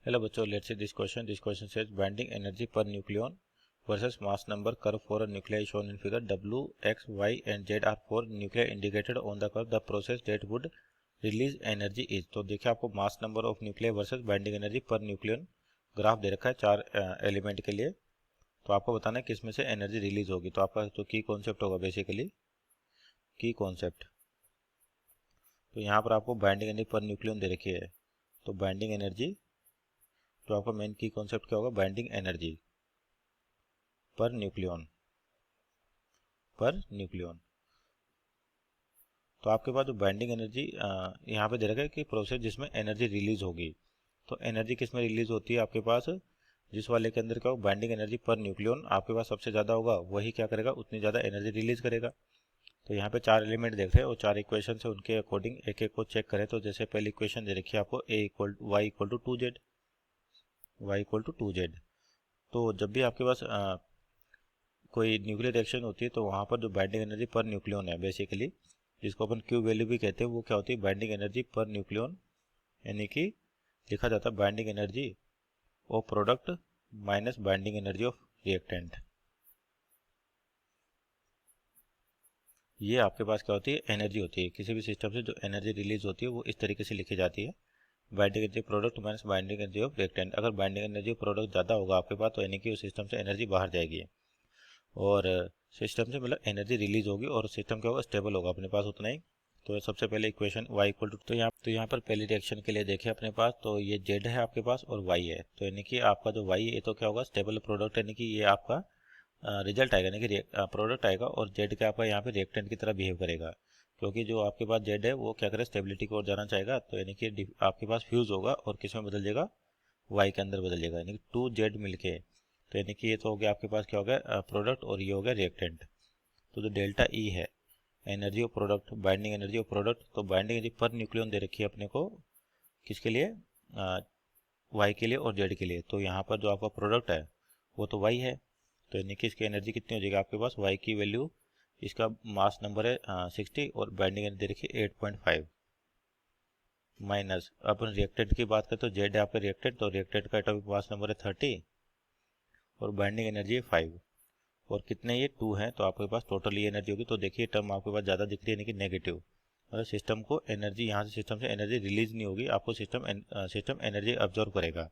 Hello बच्चों, let's see this question. This question says binding energy per nucleon versus mass number curve for a nuclei shown in figure. W, X, Y and Z are four nuclei indicated on the curve. The process that would release energy is. तो देखिए आपको mass number of nuclei versus binding energy per nucleon graph दे रखा है चार element के लिए। तो आपको बताना है किस में से एनर्जी रिलीज होगी। तो आपका तो की कॉन्सेप्ट होगा बेसिकली की कॉन्सेप्ट। तो यहाँ पर आपको बाइंडिंग एनर्जी पर न्यूक्लियन दे रखी है। तो बाइंडिंग एनर्जी तो आपका मेन की कॉन्सेप्ट क्या होगा, बाइंडिंग एनर्जी पर न्यूक्लियन तो आपके पास जो बाइंडिंग एनर्जी यहाँ पे दे रखा है कि प्रोसेस जिसमें एनर्जी रिलीज होगी। तो एनर्जी किस में रिलीज होती है आपके पास, जिस वाले के अंदर क्या होगा बाइंडिंग एनर्जी पर न्यूक्लियन आपके पास सबसे ज़्यादा होगा वही क्या करेगा, उतनी ज़्यादा एनर्जी रिलीज करेगा। तो यहाँ पे चार एलिमेंट देख रहे हैं और चार इक्वेशन से उनके अकॉर्डिंग एक एक को चेक करें। तो जैसे पहली इक्वेशन दे रखी है आपको Y equal to two Z. तो जब भी आपके पास कोई न्यूक्लियर रिएक्शन होती है तो वहाँ पर जो बाइंडिंग एनर्जी पर न्यूक्लियन है बेसिकली, जिसको अपन क्यू वैल्यू भी कहते हैं, वो क्या होती है बाइंडिंग एनर्जी पर न्यूक्लियन, यानी कि लिखा जाता है binding energy of product minus binding energy of reactant. ये आपके पास क्या होती है एनर्जी होती है, किसी भी सिस्टम से जो एनर्जी रिलीज होती है वो इस तरीके से लिखी जाती है, binding energy product minus binding energy of reactant. अगर बाइंडिंग एनर्जी प्रोडक्ट ज़्यादा होगा आपके पास तो यानी कि उस सिस्टम से एनर्जी बाहर जाएगी और सिस्टम से मतलब एनर्जी रिलीज होगी और सिस्टम क्या होगा स्टेबल होगा अपने पास उतना ही। तो सबसे पहले इक्वेशन y इक्वल टू तो यहाँ पर पहली रिएक्शन के लिए देखें अपने पास, तो ये z है आपके पास और y है। तो यानी कि आपका जो y है ये तो क्या होगा स्टेबल प्रोडक्ट, यानी कि ये आपका रिजल्ट आएगा, यानी कि प्रोडक्ट आएगा और जेड का आपका यहाँ पे रिएक्टेंट की तरह बिहेव करेगा, क्योंकि जो आपके पास जेड है वो क्या करेगा स्टेबिलिटी की ओर जाना चाहेगा। तो यानी कि आपके पास फ्यूज होगा और किस में बदल जाएगा, वाई के अंदर बदल जाएगा, यानी कि टू जेड मिलके। तो यानी कि ये तो हो गया आपके पास क्या हो गया प्रोडक्ट और ये हो गया रिएक्टेंट। तो जो डेल्टा ई है energy of product, binding energy of product, तो बाइंडिंग एनर्जी पर न्यूक्लियन दे रखी है अपने को किसके लिए, वाई के लिए और जेड के लिए। तो यहाँ पर जो आपका प्रोडक्ट है वो तो वाई है, तो यानी कि इसकी एनर्जी कितनी हो जाएगी आपके पास, वाई की वैल्यू, इसका मास नंबर है 60 और बाइंडिंग एनर्जी देखिए 8.5 माइनस अपन रिएक्टेंट की बात करें तो जेड है आपका रिएक्टेंट, तो रिएक्टेंट का एटॉमिक मास नंबर है 30 और बाइंडिंग एनर्जी है 5 और कितने ये 2 हैं। तो आपके पास टोटल ये एनर्जी होगी। तो देखिए टर्म आपके पास ज़्यादा दिख रही है यानी कि नेगेटिव, मतलब सिस्टम को एनर्जी यहाँ से सिस्टम से एनर्जी रिलीज नहीं होगी, आपको सिस्टम एनर्जी अब्जॉर्व करेगा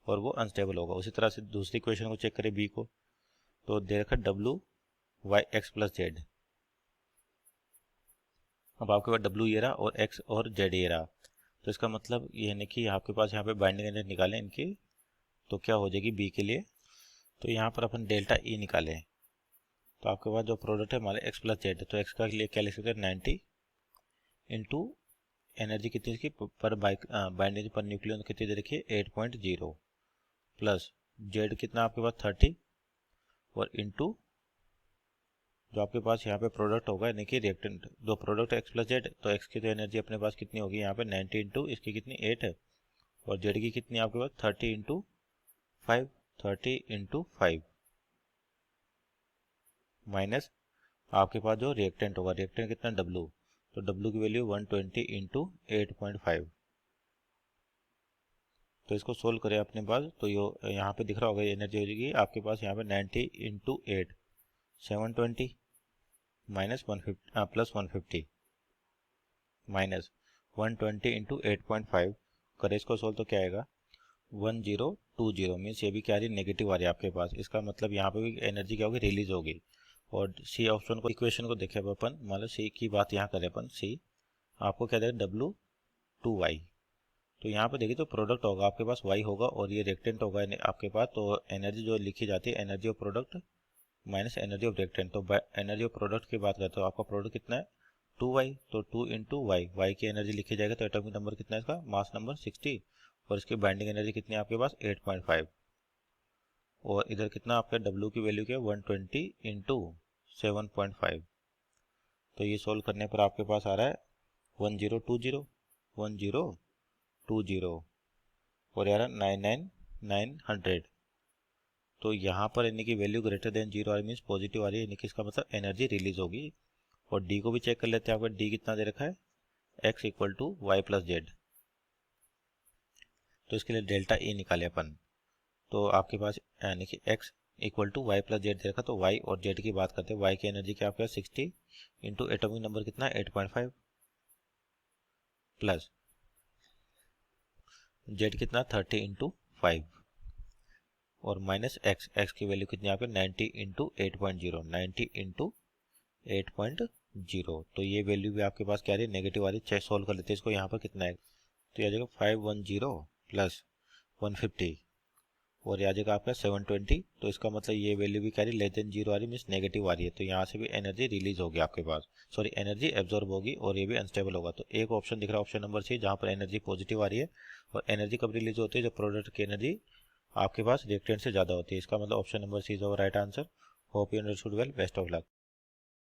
और वो अनस्टेबल होगा। उसी तरह से दूसरी इक्वेशन को चेक करें बी को, तो दे रखा W Y X plus Z. अब आपके पास डब्लू ये रहा और एक्स और जेड ये रहा, तो इसका मतलब ये है कि आपके पास यहाँ पे बाइंडिंग एनर्जी निकालें इनकी, तो क्या हो जाएगी बी के लिए, तो यहाँ पर अपन डेल्टा ई निकालें। तो आपके पास जो प्रोडक्ट है हमारे एक्स प्लस जेड, तो एक्स का लिए क्या लिख सकते हैं 90 इंटू एनर्जी कितनी इसकी पर बाइंडिंग पर न्यूक्लियन कितनी दे रखी है 8.0 प्लस जेड कितना आपके पास 30 और इंटू जो आपके पास यहाँ पे प्रोडक्ट होगा यानी कि रिएक्टेंट, जो प्रोडक्ट एक्स प्लस जेड, तो एक्स की तो एनर्जी अपने पास कितनी होगी यहाँ पे 90 इंटू इसकी कितनी 8 है और जेड की कितनी आपके पास 30 इंटू 5, 30 इंटू 5 माइनस आपके पास जो रिएक्टेंट होगा, रिएक्टेंट कितना डब्लू, तो डब्लू की वैल्यू 120 इंटू 8.5। तो इसको सोल्व करें अपने पास, तो ये यहाँ पे दिख रहा होगा एनर्जी हो जाएगी आपके पास यहाँ पे 90 into 8 720 minus 150 plus 150 minus 120 into 8.5 करें इसको सोल्व तो क्या आएगा 1020 मीन्स ये भी क्या आ रही है नेगेटिव आ रही है आपके पास। इसका मतलब यहाँ पे भी एनर्जी क्या होगी रिलीज होगी। और सी ऑप्शन को इक्वेशन को देखें अपन, मान लो सी की बात यहाँ करें अपन, सी आपको क्या देगा डब्लू टू वाई, तो यहाँ पे देखिए तो प्रोडक्ट होगा आपके पास वाई होगा और ये रिएक्टेंट होगा आपके पास। तो एनर्जी जो लिखी जाती है energy of product minus energy of reactant, तो एनर्जी ऑफ प्रोडक्ट की बात करते हो आपका प्रोडक्ट कितना है 2y, तो 2 इंटू वाई की एनर्जी लिखी जाएगा, तो एटॉमिक नंबर कितना है इसका मास नंबर 60 और इसकी बाइंडिंग एनर्जी कितनी है आपके पास 8.5 और इधर कितना आपका डब्ल्यू की वैल्यू क्या है 120 इंटू 7.5। तो ये सोल्व करने पर आपके पास आ रहा है 1020 और यार 99900। तो यहाँ पर यानी कि वैल्यू ग्रेटर देन जीरो आ रही मीन्स पॉजिटिव आ रही है, यानी कि इसका मतलब एनर्जी रिलीज होगी। और डी को भी चेक कर लेते हैं, आपका डी कितना दे रखा है X equal to Y plus Z. तो इसके लिए डेल्टा ई निकाले अपन। तो आपके पास यानी कि x equal to Y plus Z देखा, तो y और z की बात करते हैं। y की एनर्जी क्या आपके पास 60 इंटू एटॉमिक नंबर कितना 8.5 प्लस z कितना 30 इंटू 5 और माइनस x की वैल्यू कितनी आपके 90 इंटू 8.0 90 इंटू 8.0। तो ये वैल्यू भी आपके पास क्या आ रही है नेगेटिव आ रही है। चेक सोल्व कर लेते हैं इसको। यहाँ पर कितना है तो ये आ जाएगा 510 प्लस 150 और ये आ जाएगा आपका 720। तो इसका मतलब ये वैल्यू भी क्या रही लेस देन जीरो आ रही मीन्स नेगेटिव आ रही है। तो यहाँ से भी एनर्जी रिलीज होगी आपके पास, सॉरी एनर्जी एब्जॉर्ब होगी और ये भी अनस्टेबल होगा। तो एक ऑप्शन दिख रहा है ऑप्शन नंबर सी जहाँ पर एनर्जी पॉजिटिव आ रही है। और एनर्जी कब रिलीज होती है जब प्रोडक्ट की एनर्जी आपके पास रिएक्टेंट से ज़्यादा होती है। इसका मतलब option number C is our right answer. Hope you understood well, best of luck.